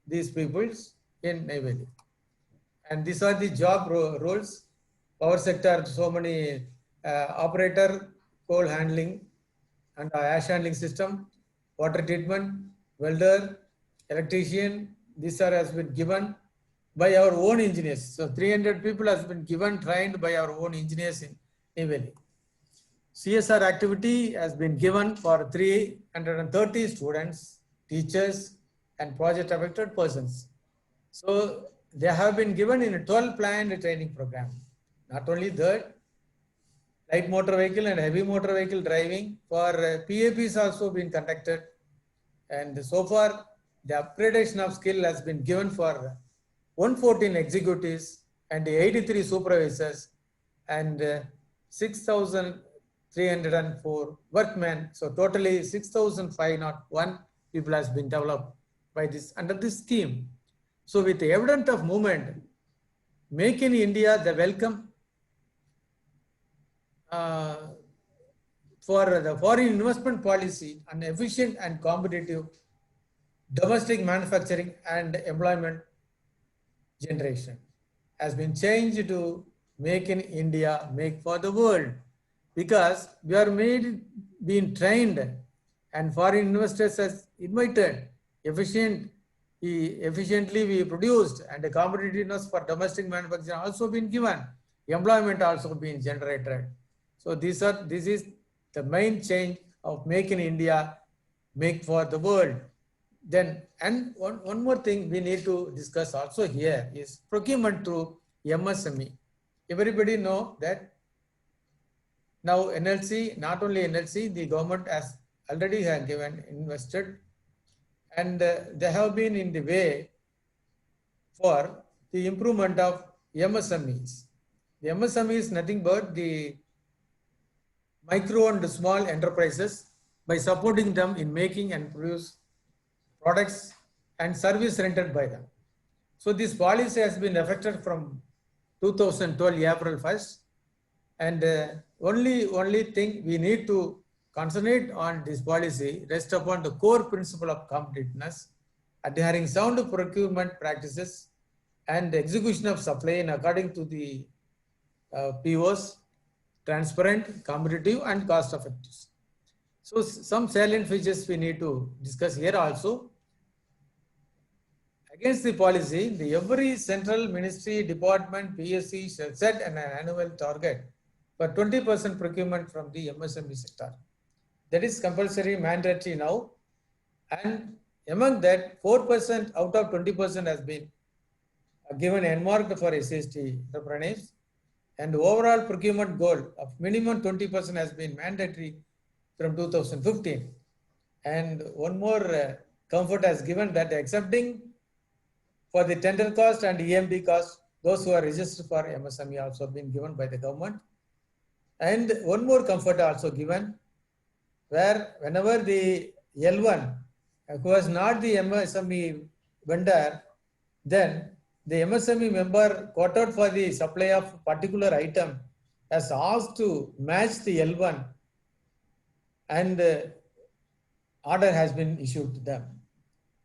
Speaker 3: these peoples in Neyveli. And these are the job roles. Power sector, so many operator, coal handling and ash handling system, water treatment, welder, electrician. These are has been given by our own engineers. So 300 people has been given, trained by our own engineers in Neyveli. CSR activity has been given for 330 students, teachers, and project affected persons. So they have been given in a 12 planned training program. Not only that, light motor vehicle and heavy motor vehicle driving for PAPs also been conducted. And so far, the upgradation of skill has been given for 114 executives and 83 supervisors and 6,304 workmen. So totally 6,501 people has been developed by this under this scheme. So with the evidence of movement, Make in India, the welcome for the foreign investment policy and efficient and competitive domestic manufacturing and employment generation has been changed to Make in India, Make for the world, because we are being trained and foreign investors has invited efficiently we produced, and the competitiveness for domestic manufacturing also been given, employment also been generated. So this is the main change of Make in India, Make for the world. Then, and one more thing we need to discuss also here is procurement through MSME. Everybody know that now NLC, not only NLC, the government has already invested, and they have been in the way for the improvement of MSMEs. The MSME is nothing but the micro and small enterprises by supporting them in making and produce products and service rendered by them. So this policy has been effected from 2012 April 1st, and only thing we need to concentrate on this policy rest upon the core principle of competitiveness, adhering sound procurement practices and execution of supply in according to the POs, transparent, competitive and cost effective. So some salient features we need to discuss here also. Against the policy, every central ministry, department, PSC shall set an annual target for 20% procurement from the MSME sector. That is compulsory, mandatory now. And among that, 4% out of 20% has been given earmarked for SST entrepreneurs. And overall procurement goal of minimum 20% has been mandatory from 2015. And one more comfort has given that accepting for the tender cost and EMD cost, those who are registered for MSME also been given by the government. And one more comfort also given, where whenever the L1 who was not the MSME vendor, then the MSME member quoted for the supply of particular item has asked to match the L1, and order has been issued to them.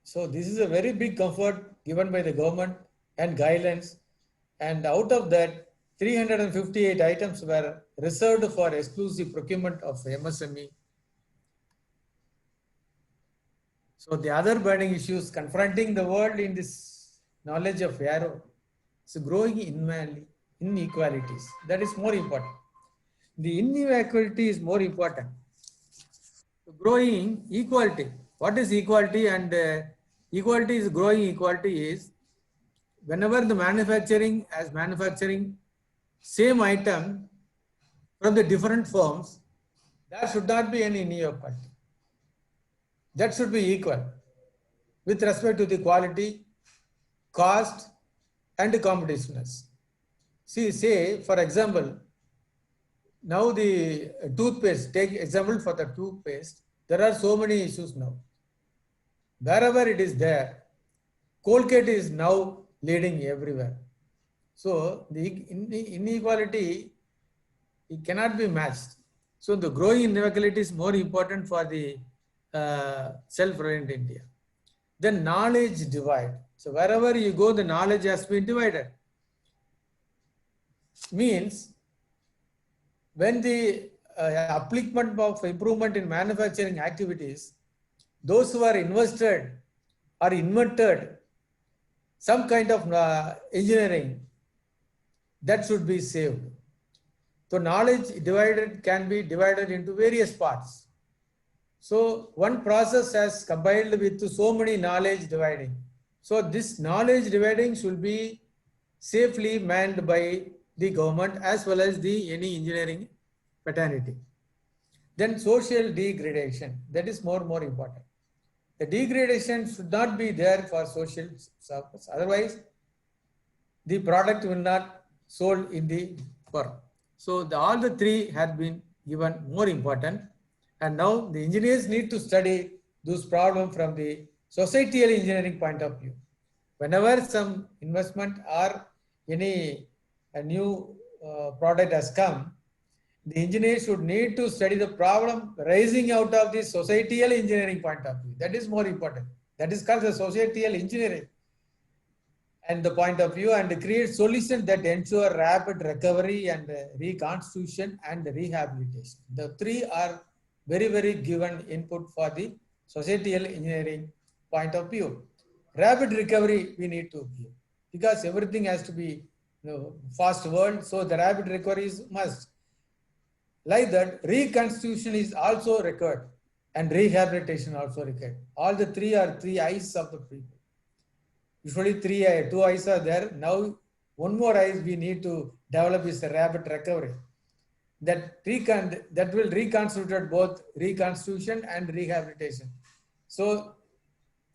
Speaker 3: So this is a very big comfort given by the government and guidelines, and out of that 358 items were reserved for exclusive procurement of MSME. So the other burning issues confronting the world in this knowledge of Yarrow is growing inequalities. That is more important. The inequality is more important. Growing equality. What is equality? And equality is growing equality is whenever the manufacturing same item from the different firms, there should not be any inequality. That should be equal with respect to the quality, cost, and competitiveness. See, say, for example, now the toothpaste, take example for the toothpaste, there are so many issues now. Wherever it is there, Colgate is now leading everywhere. So the inequality, it cannot be matched. So the growing inequality is more important for the self-reliant India. Then knowledge divide. So wherever you go, the knowledge has been divided. Means when the applicant of improvement in manufacturing activities, those who are invested or invented some kind of engineering, that should be saved. So knowledge divided can be divided into various parts. So one process has combined with so many knowledge dividing. So this knowledge dividing should be safely manned by the government as well as the any engineering fraternity. Then social degradation, that is more important. The degradation should not be there for social purpose. Otherwise, the product will not sold in the firm. So all the three have been given more important. And now the engineers need to study those problems from the societal engineering point of view. Whenever some investment or any new product has come, the engineer should need to study the problem rising out of the societal engineering point of view. That is more important. That is called the societal engineering and the point of view, and create solutions that ensure rapid recovery and reconstitution and rehabilitation. The three are very, very given input for the societal engineering point of view. Rapid recovery we need to give because everything has to be fast world. So the rapid recovery is must. Like that, reconstitution is also required and rehabilitation also required. All the three are three eyes of the people. Usually two eyes are there. Now one more eyes we need to develop is the rapid recovery. That will reconstitute both reconstitution and rehabilitation. So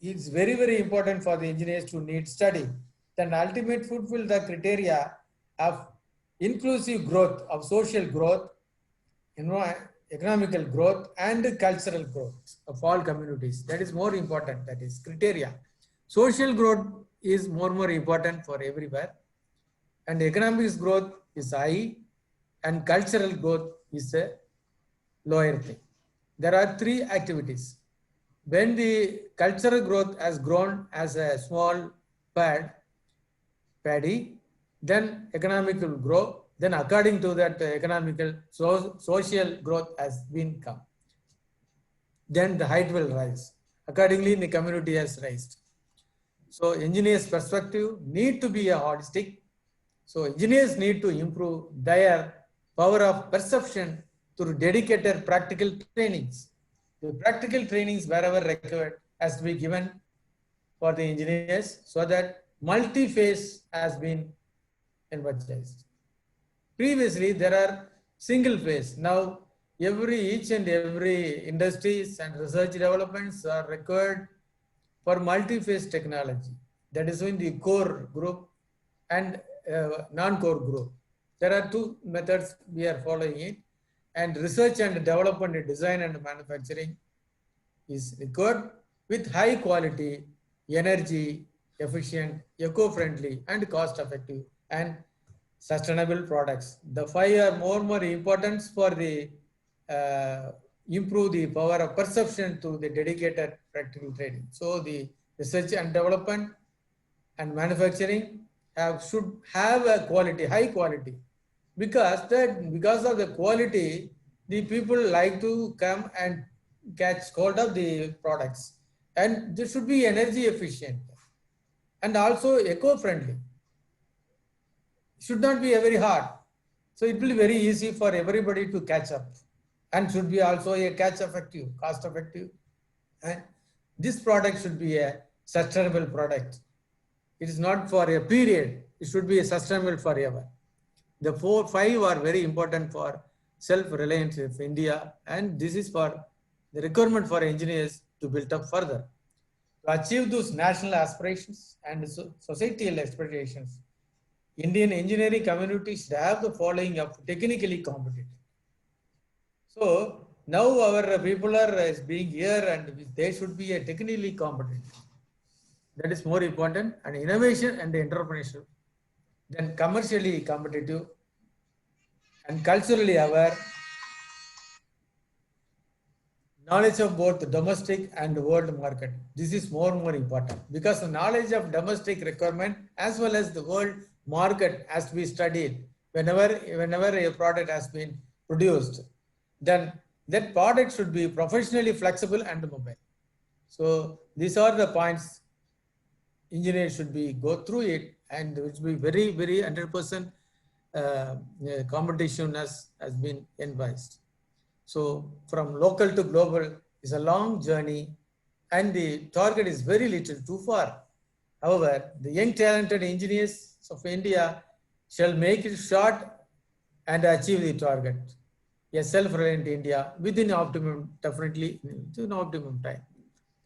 Speaker 3: it's very, very important for the engineers to need study. Then ultimate fulfill the criteria of inclusive growth, of social growth, economical growth, and cultural growth of all communities. That is more important. That is criteria. Social growth is more important for everywhere, and economic growth is high, and cultural growth is a lower thing. There are three activities. When the cultural growth has grown as a small paddy, then economic will grow. Then according to that economical, social growth has been come. Then the height will rise. Accordingly, the community has raised. So engineers' perspective need to be a holistic. So engineers need to improve their power of perception through dedicated practical trainings. The practical trainings wherever required has to be given for the engineers so that multi-phase has been emphasized. Previously, there are single phase. Now, each and every industries and research developments are required for multi-phase technology. That is in the core group and non-core group. There are two methods we are following it, and research and development, design and manufacturing is required with high quality, energy efficient, eco-friendly and cost-effective and sustainable products. The five are more important for the improve the power of perception through the dedicated practical training. So the research and development and manufacturing should have a quality, high quality, because of the quality, the people like to come and catch hold of the products, and this should be energy efficient and also eco-friendly. Should not be very hard. So it will be very easy for everybody to catch up, and should be also a catch effective, cost effective. And this product should be a sustainable product. It is not for a period. It should be sustainable forever. The 5 are very important for self-reliance of India, and this is for the requirement for engineers to build up further. To achieve those national aspirations and societal expectations, Indian engineering community should have the following of technically competent. So now our people are being here and they should be a technically competent. That is more important, and innovation and entrepreneurship. Then commercially competitive and culturally aware, knowledge of both the domestic and the world market. This is more important because the knowledge of domestic requirement as well as the world market has to be studied whenever a product has been produced. Then that product should be professionally flexible and mobile. So these are the points engineers should be go through it, and it will be very 100% competition has been advised. So from local to global is a long journey, and the target is very little, too far. However, the young talented engineers of India shall make it short and achieve the target. A self-reliant India within optimum, definitely within optimum time.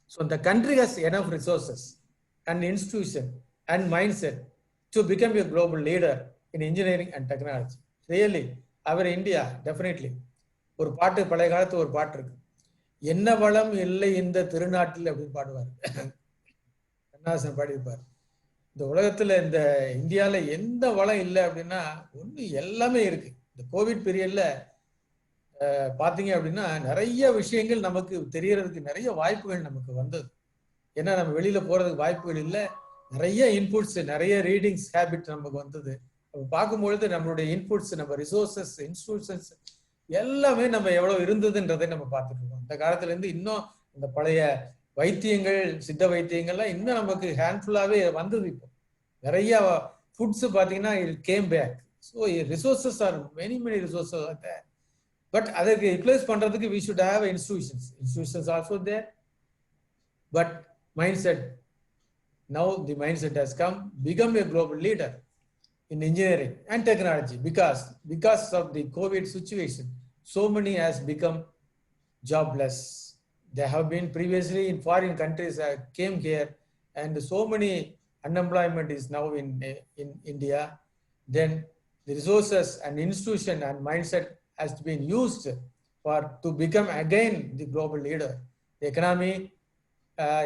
Speaker 3: So the country has enough resources and institution and mindset to become a global leader in engineering and technology. Really, our India, definitely. ஒரு பாட்டு பழைய காலத்து ஒரு பாட்டு இருக்கு, என்ன வளம் இல்லை இந்த திருநாட்டில் அப்படின்னு பாடுவார், கண்ணாசன் பாடியிருப்பார். இந்த உலகத்துல இந்த இந்தியால எந்த வளம் இல்லை அப்படின்னா ஒண்ணு எல்லாமே இருக்கு. இந்த கோவிட் பீரியட்ல பாத்தீங்க அப்படின்னா நிறைய விஷயங்கள் நமக்கு தெரியறதுக்கு நிறைய வாய்ப்புகள் நமக்கு வந்தது. ஏன்னா நம்ம வெளியில போறதுக்கு வாய்ப்புகள் இல்லை, நிறைய இன்புட்ஸ், நிறைய ரீடிங்ஸ் ஹேபிட் நமக்கு வந்தது. பார்க்கும்பொழுது நம்மளுடைய இன்புட்ஸ், நம்ம ரிசோர்சஸ், இன்ஸ்டிடியூஷன்ஸ் எல்லாமே நம்ம எவ்வளவு இருந்ததுன்றதை நம்ம பார்த்துட்டு இருக்கோம். இந்த காலத்துல இருந்து இன்னும் இந்த பழைய வைத்தியங்கள், சித்த வைத்தியங்கள்லாம் இன்னும் நமக்கு ஹேண்ட்ஃபுல்லாவே வந்தது. இப்போ நிறைய ஃபுட்ஸ் பாத்தீங்கன்னா it came back. So resources are many resources are there. But அதற்கு ரிப்ளேஸ் பண்றதுக்கு we should have institutions also there. But mindset, now the mindset has come, become a global leader in engineering and technology because of the COVID situation. So many has become jobless. They have been previously in foreign countries, came here, and so many unemployment is now in India. Then the resources and institution and mindset has been used to become again the global leader. The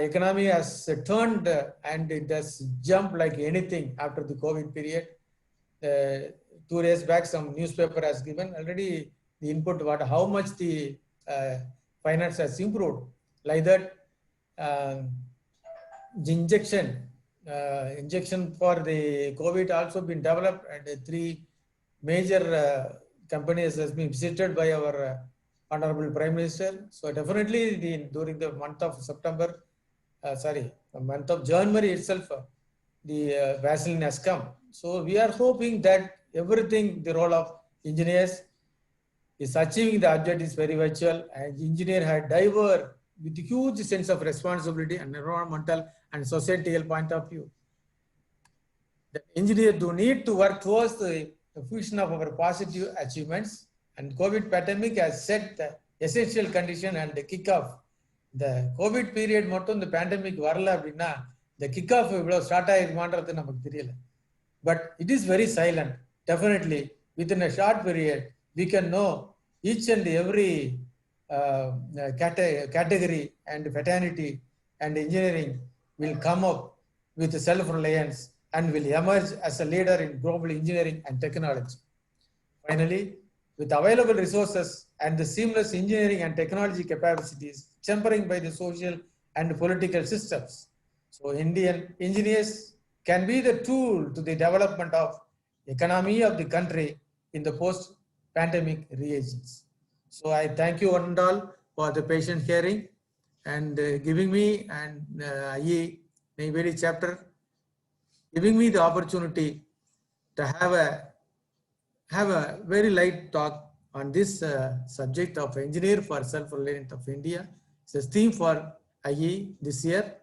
Speaker 3: economy has turned and it has jumped like anything after the COVID period. 2 days back, some newspaper has given already the input about how much the finance has improved. Like that, the injection for the COVID also been developed, and 3 major companies has been visited by our Honorable Prime Minister. So definitely during the month of the month of January itself, the vaccine has come. So we are hoping that everything, the role of engineers is achieving the objectives very virtual, and engineer had diverse with huge sense of responsibility and environmental and societal point of view. The engineer do need to work towards the fusion of our positive achievements, and COVID pandemic has set the essential condition and the kick-off. The COVID period மட்டும் the pandemic வரல அப்படின்னா the kick-off இவ்வளவு start ஆயிருமான்றது நமக்கு தெரியல. But it is very silent. Definitely within a short period we can know each and every category and fraternity and engineering will come up with self-reliance and will emerge as a leader in global engineering and technology. Finally, with available resources and the seamless engineering and technology capacities tempering by the social and political systems, so Indian engineers can be the tool to the development of economy of the country in the post-pandemic reagents. So I thank you one and all for the patient hearing and giving me and IE Neyveli chapter, giving me the opportunity to have a very light talk on this subject of engineer for self-reliant of India. It's a theme for IE this year.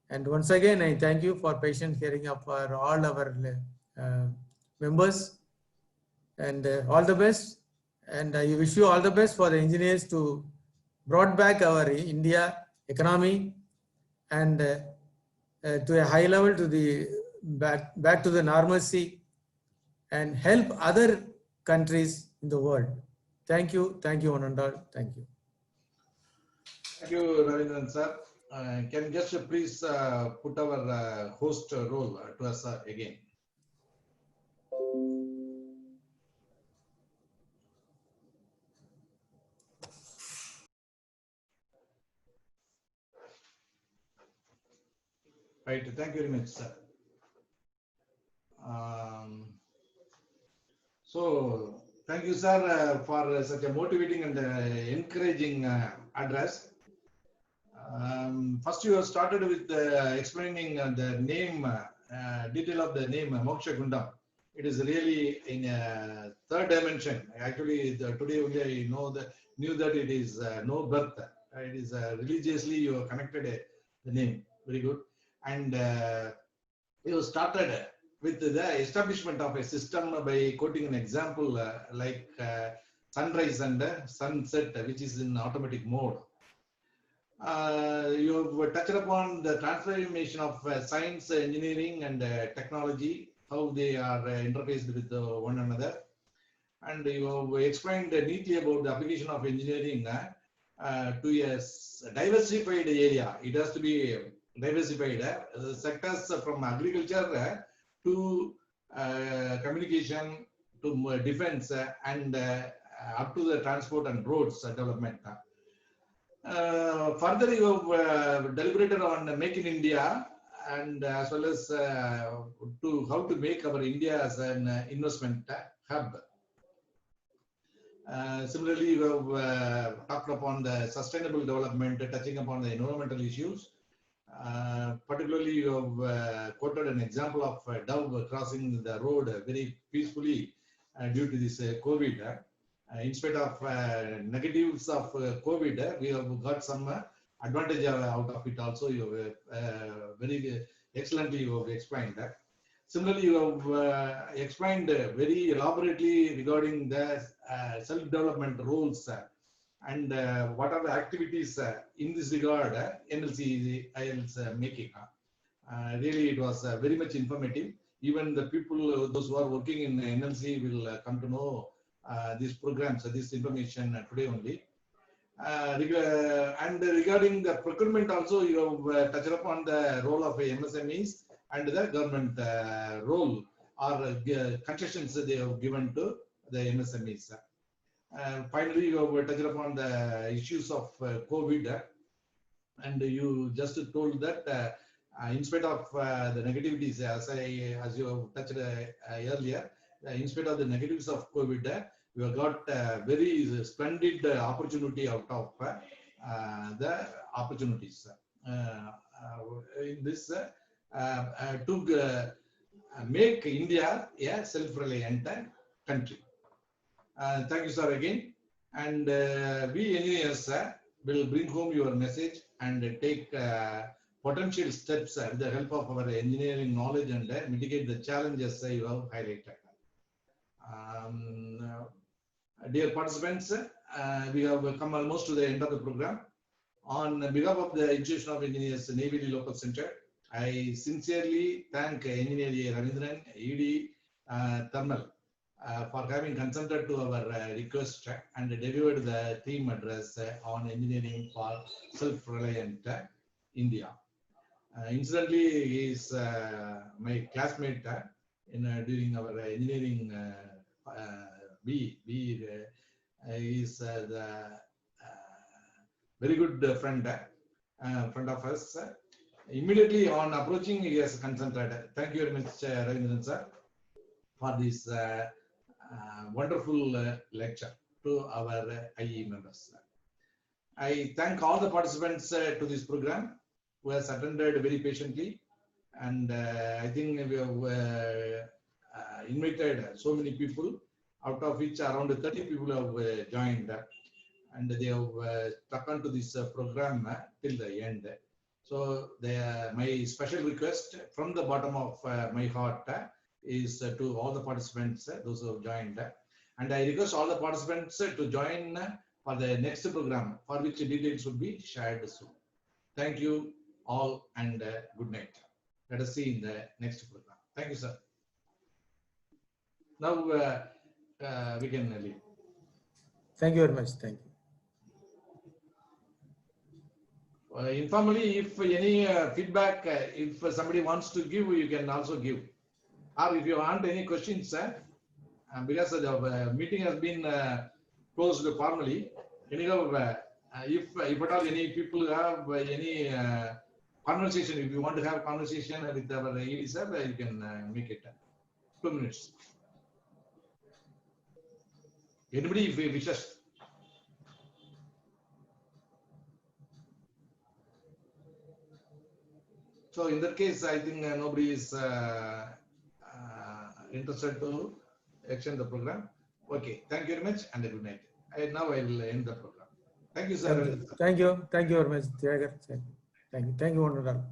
Speaker 3: And once again, I thank you for patient hearing of all our members, and all the best. And I wish you all the best for the engineers to brought back our India economy and to a high level, to the back to the normalcy, and help other countries in the world. Thank you, one and all. Thank you.
Speaker 1: Thank you, Ravindran sir. Can you just please put our host role to us again? Right. Thank you very much, sir. So thank you, sir, for such a motivating and encouraging address. First, you have started with explaining the name, detail of the name Moksha Gundam. It is really in a third dimension. Actually, today only I knew that it is no birth. It is religiously you have connected the name. Very good. And you started with the establishment of a system by quoting an example like sunrise and sunset, which is in automatic mode. You have touched upon the transformation of science, engineering, and technology, how they are interfaced with one another. And you have explained neatly about the application of engineering to a diversified area. It has to be diversified sectors from agriculture to communication to defense and up to the transport and roads development. Further, you have deliberated on Make in India and as well as to how to make our India as an investment hub. Similarly, you have talked upon the sustainable development, touching upon the environmental issues. Particularly, you have quoted an example of a dove crossing the road very peacefully due to this COVID. In spite of negatives of COVID, we have got some advantage out of it also. You have very excellently you have explained that. Similarly, you have explained very elaborately regarding the self-development roles and what are the activities in this regard NLC is making. Really, it was very much informative. Even the people, those who are working in NLC will come to know these programs, this information today only. And regarding the procurement also, you have touched upon the role of MSMEs and the government role or concessions they have given to the MSMEs. Finally, you have touched upon the issues of COVID, and you just told that in spite of the negativities, as you have touched earlier, in spite of the negatives of COVID, we have got very splendid opportunity out of the opportunities in this to make India a self-reliant country. Thank you, sir, again. And we engineers will bring home your message and take potential steps with the help of our engineering knowledge and mitigate the challenges you have highlighted. Dear participants, we have come almost to the end of the program. On behalf of the Institution of Engineers Neyveli Local Center, I sincerely thank Engineer Ravindran, ED Thermal, for having consented to our request and delivered the theme address on engineering for self-reliant India. Incidentally, he is my classmate during our engineering B. Is the very good friend of us. Immediately on approaching, he has consented. Thank you very much, Ravindran sir, for this wonderful lecture to our IE members. I thank all the participants to this program who has attended very patiently, and I think we have invited so many people, out of which around 30 people have joined, and they have stuck on to this program till the end. So my special request from the bottom of my heart is to all the participants, those who have joined, and I request all the participants to join for the next program, for which details will be shared soon. Thank you all, and good night. Let us see in the next program. Thank you, sir. Now we can leave.
Speaker 3: Thank you very much. Thank you.
Speaker 1: Informally, if any feedback, if somebody wants to give, you can also give. Or if you want any questions, because the meeting has been closed formally. Anyhow, if at all any people have any conversation, if you want to have conversation with our ED sir, you can make it 2 minutes. Anybody if wishes? So in that case, I think nobody is interested to extend the program. Okay, thank you very much, and good night. Now I will end the program. Thank you, sir.
Speaker 3: Thank you. Thank you very much, Thiagar. Thank you. Thank you, Honorable.